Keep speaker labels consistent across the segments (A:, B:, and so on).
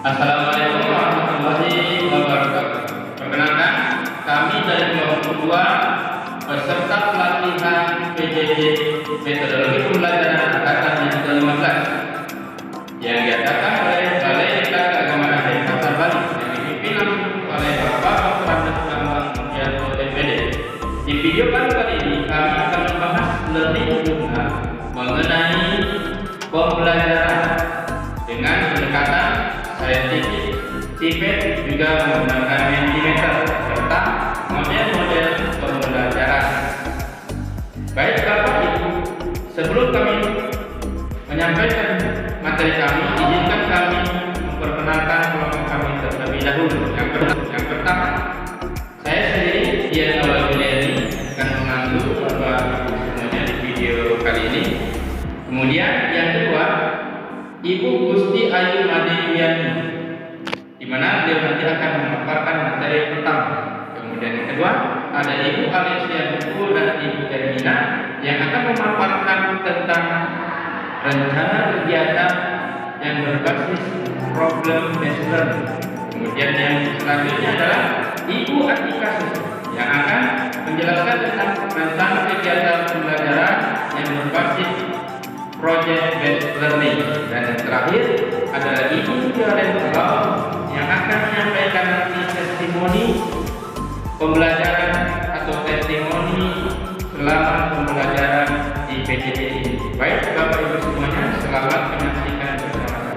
A: Assalamualaikum warahmatullahi wabarakatuh. Perkenalkan, kami dari kelompok 2 peserta pelatihan PJJ Metodologi Pembelajaran Angkatan yang ke-15 yang diadakan oleh Balai Diklat Keagamaan dan Pasar Bali yang dipimpin oleh Bapak Dr. Bambang Mulyarto MPD. Di video kali ini kami akan membahas learning journal mengenai pembelajaran dengan pendekatan saintifik, TIPET juga menggunakan Mentimeter serta model-model pembelajaran. Baik Bapak Ibu, sebelum kami menyampaikan materi kami, izinkan kami memperkenalkan kelompok kami terlebih dahulu. Yang pertama, saya sendiri Dian Awal-Juliani akan mengambil Bapak Ibu semuanya di video kali ini. Kemudian yang kedua, Ibu Gusti Ayu Madewiani, di mana beliau nanti akan memaparkan materi pertama. Kemudian yang kedua ada Ibu Alexia Buku dan Ibu Ermina yang akan memaparkan tentang rencana kegiatan yang berbasis problem based learning. Kemudian yang selanjutnya adalah Ibu Atika yang akan menjelaskan tentang rencana kegiatan pembelajaran yang berbasis project based learning. Dan yang terakhir adalah Ibu Jaren yang akan menyampaikan nanti testimoni pembelajaran atau testimoni selama pembelajaran di PJJ ini. Baik Bapak Ibu semuanya, selamat menyaksikan bersama-sama.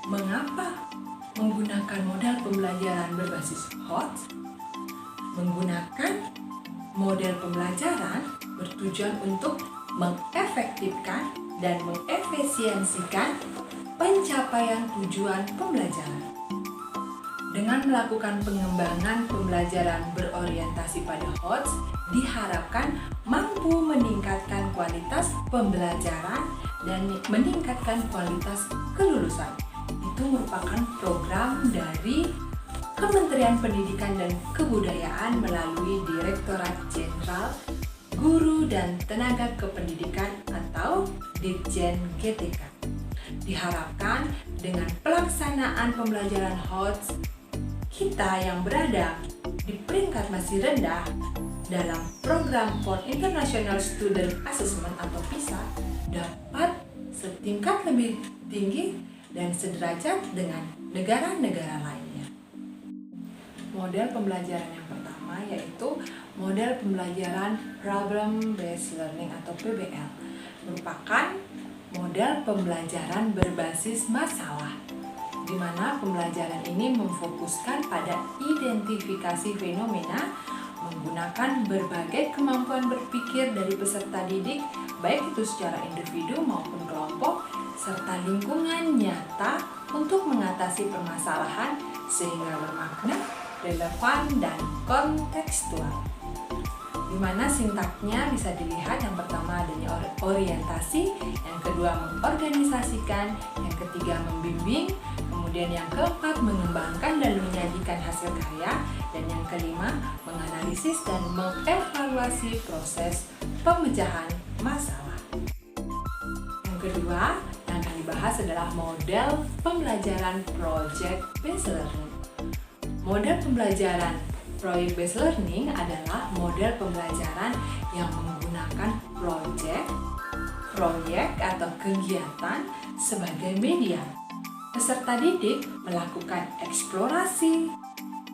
B: Mengapa menggunakan model pembelajaran berbasis HOT? Menggunakan model pembelajaran bertujuan untuk mengefektifkan dan mengefisiensikan pencapaian tujuan pembelajaran. Dengan melakukan pengembangan pembelajaran berorientasi pada HOT, diharapkan mampu meningkatkan kualitas pembelajaran dan meningkatkan kualitas kelulusan. Itu merupakan program dari Kementerian Pendidikan dan Kebudayaan melalui Direktorat Jenderal Guru dan Tenaga Kependidikan atau Ditjen GTK. Diharapkan dengan pelaksanaan pembelajaran HOT, kita yang berada di peringkat masih rendah dalam program for International Student Assessment atau PISA dapat setingkat lebih tinggi dan sederajat dengan negara-negara lainnya. Model pembelajaran yang pertama yaitu model pembelajaran Problem Based Learning atau PBL, merupakan model pembelajaran berbasis masalah, di mana pembelajaran ini memfokuskan pada identifikasi fenomena menggunakan berbagai kemampuan berpikir dari peserta didik, baik itu secara individu maupun kelompok, serta lingkungan nyata untuk mengatasi permasalahan sehingga bermakna, relevan, dan kontekstual. Di mana sintaknya bisa dilihat, yang pertama adanya orientasi, yang kedua mengorganisasikan, yang ketiga membimbing, kemudian yang keempat mengembangkan dan menyajikan hasil karya, dan yang kelima menganalisis dan mengevaluasi proses pemecahan masalah. Yang kedua yang akan dibahas adalah model pembelajaran project based learning. Model pembelajaran project based learning adalah model pembelajaran yang menggunakan proyek atau kegiatan sebagai media. Peserta didik melakukan eksplorasi,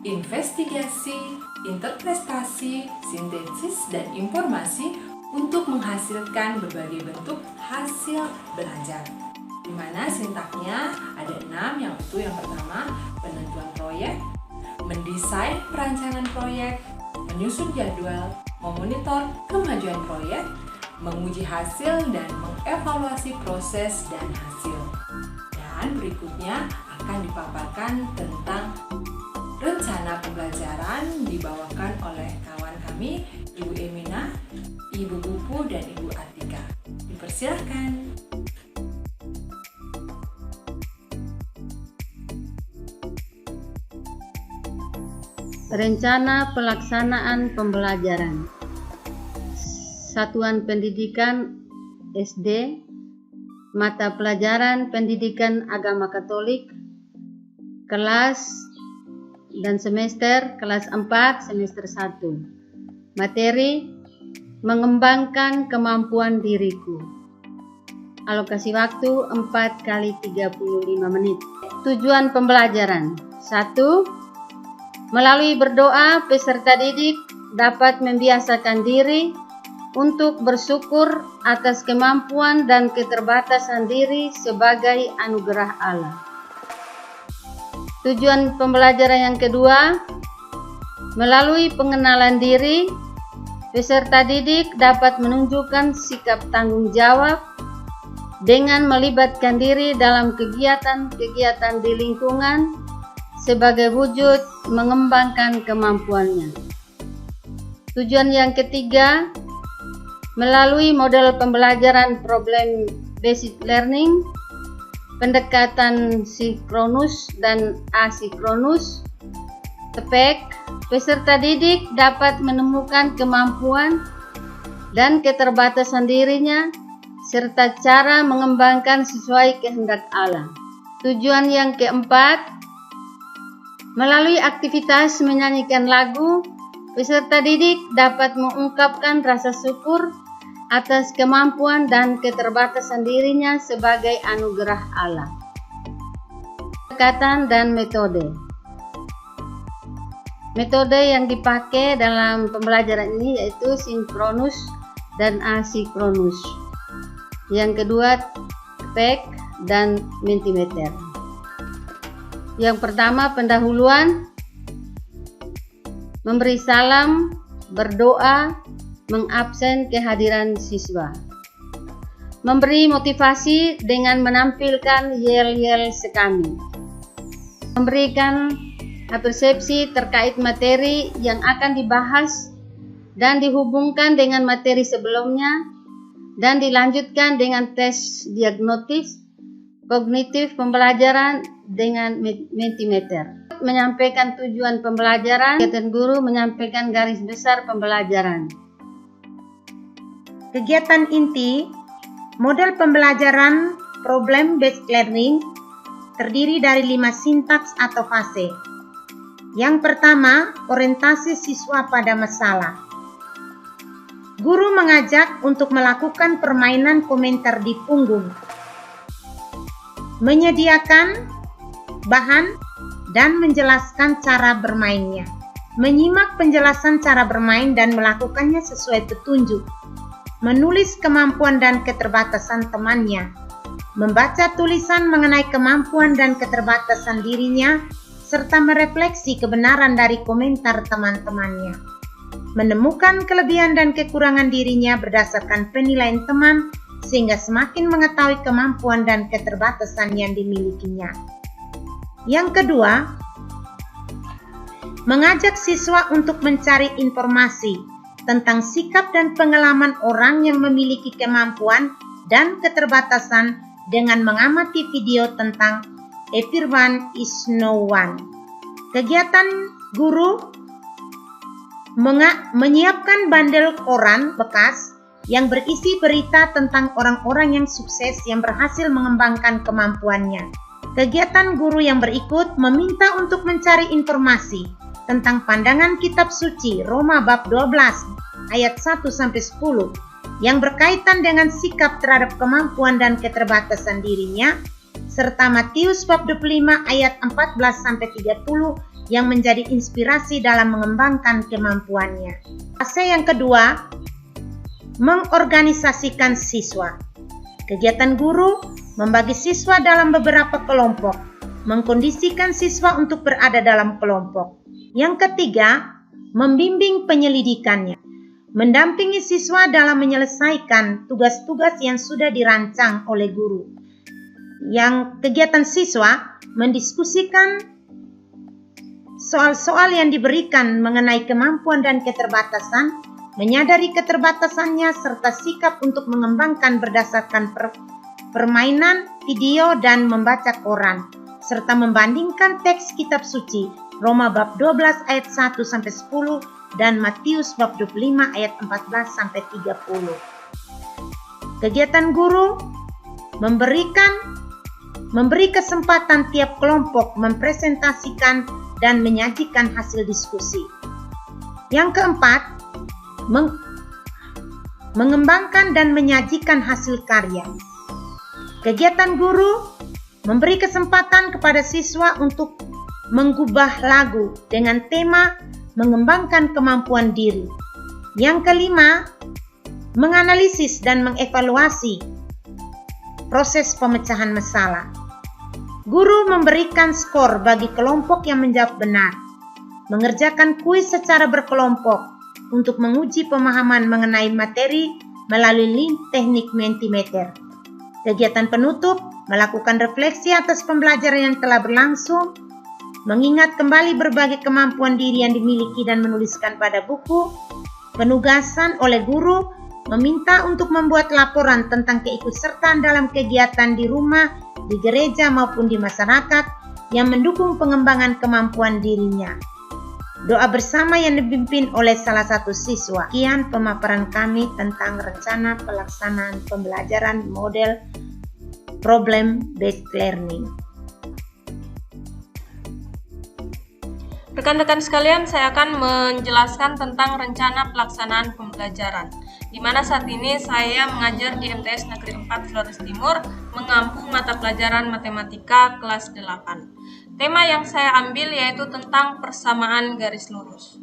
B: investigasi, interpretasi, sintesis, dan informasi untuk menghasilkan berbagai bentuk hasil belajar. Di mana sintaknya ada 6, yaitu yang pertama penentuan proyek, mendesain perancangan proyek, menyusun jadwal, memonitor kemajuan proyek, menguji hasil, dan mengevaluasi proses dan hasil. Dan berikutnya akan dipaparkan tentang rencana pembelajaran dibawakan oleh kawan kami, Ibu Emina, Ibu Pupu, dan Ibu Atika. Dipersilahkan.
C: Rencana pelaksanaan pembelajaran. Satuan Pendidikan SD, mata pelajaran Pendidikan Agama Katolik, kelas dan semester kelas 4 semester 1. Materi mengembangkan kemampuan diriku. Alokasi waktu 4 kali 35 menit. Tujuan pembelajaran. 1. Melalui berdoa, peserta didik dapat membiasakan diri untuk bersyukur atas kemampuan dan keterbatasan diri sebagai anugerah Allah. Tujuan pembelajaran yang kedua, melalui pengenalan diri, peserta didik dapat menunjukkan sikap tanggung jawab dengan melibatkan diri dalam kegiatan-kegiatan di lingkungan sebagai wujud mengembangkan kemampuannya. Tujuan yang ketiga, melalui model pembelajaran problem based learning, pendekatan sinkronus dan asinkronus, TPEK, peserta didik dapat menemukan kemampuan dan keterbatasan dirinya serta cara mengembangkan sesuai kehendak Allah. Tujuan yang keempat, melalui aktivitas menyanyikan lagu, peserta didik dapat mengungkapkan rasa syukur atas kemampuan dan keterbatasan dirinya sebagai anugerah Allah. Pendekatan dan metode. Metode yang dipakai dalam pembelajaran ini yaitu sinkronus dan asinkronus. Yang kedua, TPEK dan Mentimeter. Yang pertama, pendahuluan, memberi salam, berdoa, mengabsen kehadiran siswa. Memberi motivasi dengan menampilkan yel-yel sekami. Memberikan persepsi terkait materi yang akan dibahas dan dihubungkan dengan materi sebelumnya dan dilanjutkan dengan tes diagnostis kognitif pembelajaran dengan Mentimeter. Menyampaikan tujuan pembelajaran, kegiatan guru menyampaikan garis besar pembelajaran.
D: Kegiatan inti model pembelajaran problem based learning terdiri dari 5 sintaks atau fase. Yang pertama, orientasi siswa pada masalah. Guru mengajak untuk melakukan permainan komentar di punggung, menyediakan bahan dan menjelaskan cara bermainnya, menyimak penjelasan cara bermain dan melakukannya sesuai petunjuk, menulis kemampuan dan keterbatasan temannya, membaca tulisan mengenai kemampuan dan keterbatasan dirinya, serta merefleksi kebenaran dari komentar teman-temannya, menemukan kelebihan dan kekurangan dirinya berdasarkan penilaian teman, sehingga semakin mengetahui kemampuan dan keterbatasan yang dimilikinya. Yang kedua, mengajak siswa untuk mencari informasi tentang sikap dan pengalaman orang yang memiliki kemampuan dan keterbatasan dengan mengamati video tentang Everyone is No One. Kegiatan guru menyiapkan bandel koran bekas yang berisi berita tentang orang-orang yang sukses yang berhasil mengembangkan kemampuannya. Kegiatan guru yang berikut meminta untuk mencari informasi tentang pandangan kitab suci Roma bab 12 ayat 1-10 yang berkaitan dengan sikap terhadap kemampuan dan keterbatasan dirinya, serta Matius bab 25 ayat 14-30 yang menjadi inspirasi dalam mengembangkan kemampuannya. Fase yang kedua, mengorganisasikan siswa. Kegiatan guru membagi siswa dalam beberapa kelompok, mengkondisikan siswa untuk berada dalam kelompok. Yang ketiga, membimbing penyelidikannya, mendampingi siswa dalam menyelesaikan tugas-tugas yang sudah dirancang oleh guru. Yang kegiatan siswa mendiskusikan soal-soal yang diberikan mengenai kemampuan dan keterbatasan, menyadari keterbatasannya serta sikap untuk mengembangkan berdasarkan permainan, video, dan membaca koran, serta membandingkan teks kitab suci Roma bab 12 ayat 1-10 dan Matius bab 25 ayat 14-30. Kegiatan guru memberikan memberi kesempatan tiap kelompok mempresentasikan dan menyajikan hasil diskusi. Yang keempat, mengembangkan dan menyajikan hasil karya. Kegiatan guru memberi kesempatan kepada siswa untuk mengubah lagu dengan tema mengembangkan kemampuan diri. Yang kelima, menganalisis dan mengevaluasi proses pemecahan masalah. Guru memberikan skor bagi kelompok yang menjawab benar, mengerjakan kuis secara berkelompok untuk menguji pemahaman mengenai materi melalui teknik Mentimeter. Kegiatan penutup melakukan refleksi atas pembelajaran yang telah berlangsung, mengingat kembali berbagai kemampuan diri yang dimiliki dan menuliskan pada buku. Penugasan oleh guru meminta untuk membuat laporan tentang keikutsertaan dalam kegiatan di rumah, di gereja maupun di masyarakat yang mendukung pengembangan kemampuan dirinya. Doa bersama yang dipimpin oleh salah satu siswa. Sekian pemaparan kami tentang rencana pelaksanaan pembelajaran model Problem Based Learning.
E: Rekan-rekan sekalian, saya akan menjelaskan tentang rencana pelaksanaan pembelajaran, di mana saat ini saya mengajar di MTS Negeri 4 Flores Timur, mengampu mata pelajaran matematika kelas 8. Tema yang saya ambil yaitu tentang persamaan garis lurus.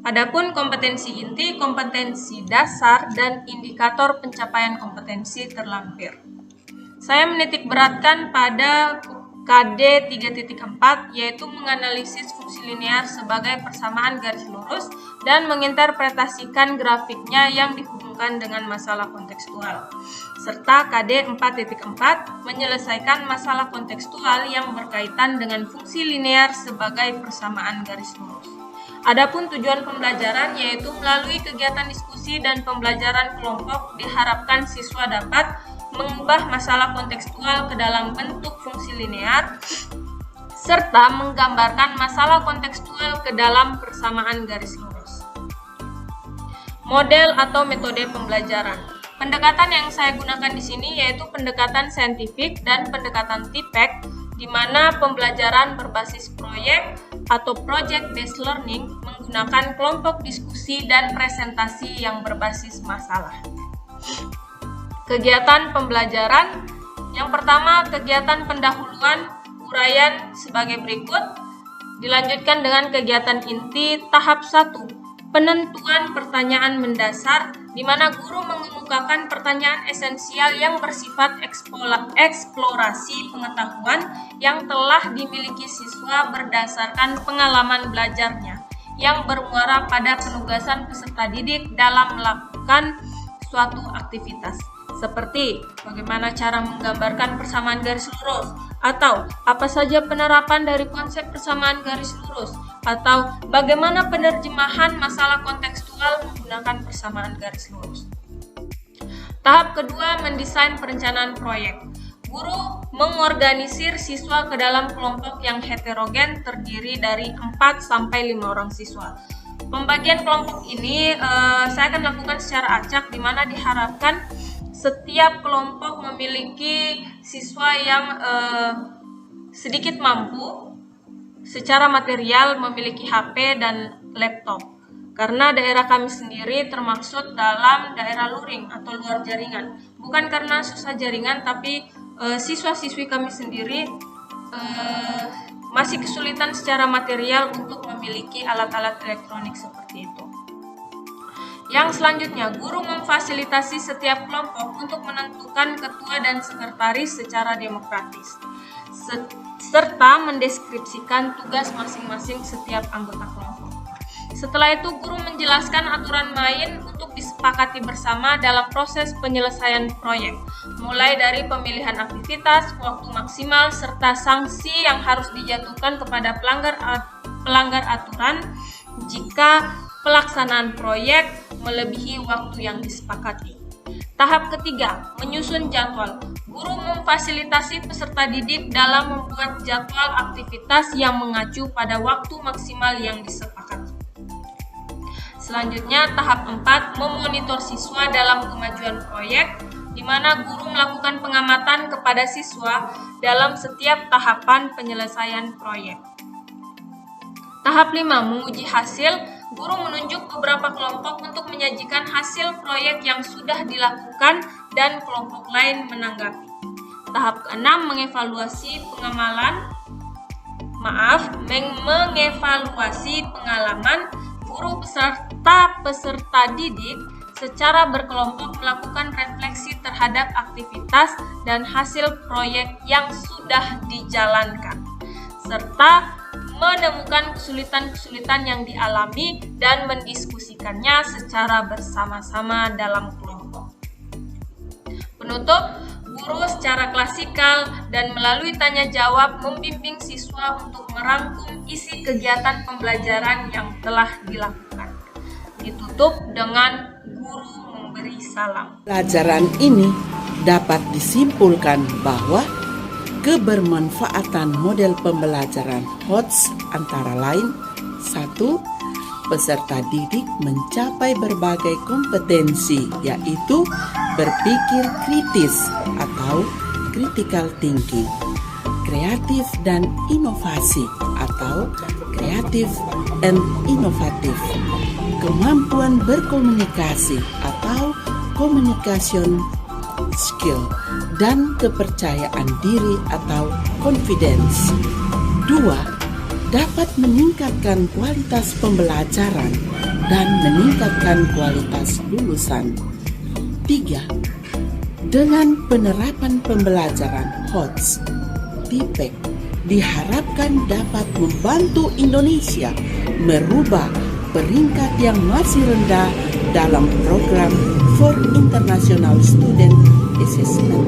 E: Adapun kompetensi inti, kompetensi dasar, dan indikator pencapaian kompetensi terlampir. Saya menitik beratkan pada KD 3.4 yaitu menganalisis fungsi linear sebagai persamaan garis lurus dan menginterpretasikan grafiknya yang dihubungkan dengan masalah kontekstual. Serta KD 4.4 menyelesaikan masalah kontekstual yang berkaitan dengan fungsi linear sebagai persamaan garis lurus. Adapun tujuan pembelajaran yaitu melalui kegiatan diskusi dan pembelajaran kelompok diharapkan siswa dapat mengubah masalah kontekstual ke dalam bentuk fungsi linear, serta menggambarkan masalah kontekstual ke dalam persamaan garis lurus. Model atau metode pembelajaran. Pendekatan yang saya gunakan di sini yaitu pendekatan saintifik dan pendekatan TPEC, di mana pembelajaran berbasis proyek atau project based learning menggunakan kelompok diskusi dan presentasi yang berbasis masalah. Kegiatan pembelajaran. Yang pertama, kegiatan pendahuluan uraian sebagai berikut. Dilanjutkan dengan kegiatan inti tahap 1, penentuan pertanyaan mendasar, di mana guru mengemukakan pertanyaan esensial yang bersifat eksplorasi pengetahuan yang telah dimiliki siswa berdasarkan pengalaman belajarnya, yang bermuara pada penugasan peserta didik dalam melakukan suatu aktivitas. Seperti bagaimana cara menggambarkan persamaan garis lurus, atau apa saja penerapan dari konsep persamaan garis lurus, atau bagaimana penerjemahan masalah kontekstual menggunakan persamaan garis lurus. Tahap kedua, mendesain perencanaan proyek. Guru mengorganisir siswa ke dalam kelompok yang heterogen terdiri dari 4-5 orang siswa. Pembagian kelompok ini saya akan lakukan secara acak, di mana diharapkan setiap kelompok memiliki siswa yang sedikit mampu secara material, memiliki HP dan laptop. Karena daerah kami sendiri termaksud dalam daerah luring atau luar jaringan. Bukan karena susah jaringan, tapi siswa-siswi kami sendiri masih kesulitan secara material untuk memiliki alat-alat elektronik seperti itu. Yang selanjutnya, guru memfasilitasi setiap kelompok untuk menentukan ketua dan sekretaris secara demokratis, serta mendeskripsikan tugas masing-masing setiap anggota kelompok. Setelah itu, guru menjelaskan aturan main untuk disepakati bersama dalam proses penyelesaian proyek, mulai dari pemilihan aktivitas, waktu maksimal, serta sanksi yang harus dijatuhkan kepada pelanggar aturan jika pelaksanaan proyek melebihi waktu yang disepakati. Tahap ketiga, menyusun jadwal. Guru memfasilitasi peserta didik dalam membuat jadwal aktivitas yang mengacu pada waktu maksimal yang disepakati. Selanjutnya, tahap 4, memonitor siswa dalam kemajuan proyek. di mana guru melakukan pengamatan kepada siswa dalam setiap tahapan penyelesaian proyek. Tahap 5, menguji hasil. Guru menunjuk beberapa kelompok untuk menyajikan hasil proyek yang sudah dilakukan dan kelompok lain menanggapi. Tahap ke-6, mengevaluasi pengalaman. Guru beserta peserta didik secara berkelompok melakukan refleksi terhadap aktivitas dan hasil proyek yang sudah dijalankan, serta menemukan kesulitan-kesulitan yang dialami dan mendiskusikannya secara bersama-sama dalam kelompok. Penutup, guru secara klasikal dan melalui tanya jawab membimbing siswa untuk merangkum isi kegiatan pembelajaran yang telah dilakukan. Ditutup dengan guru memberi salam.
F: Pelajaran ini dapat disimpulkan bahwa kebermanfaatan model pembelajaran HOTS antara lain: 1. Peserta didik mencapai berbagai kompetensi, yaitu berpikir kritis atau critical thinking, kreatif dan inovasi atau kreatif and inovatif, kemampuan berkomunikasi atau communication skill, dan kepercayaan diri atau confidence. 2. Dapat meningkatkan kualitas pembelajaran dan meningkatkan kualitas lulusan. 3. Dengan penerapan pembelajaran HOTS, TIPEK diharapkan dapat membantu Indonesia merubah peringkat yang masih rendah dalam program for International Student Assessment.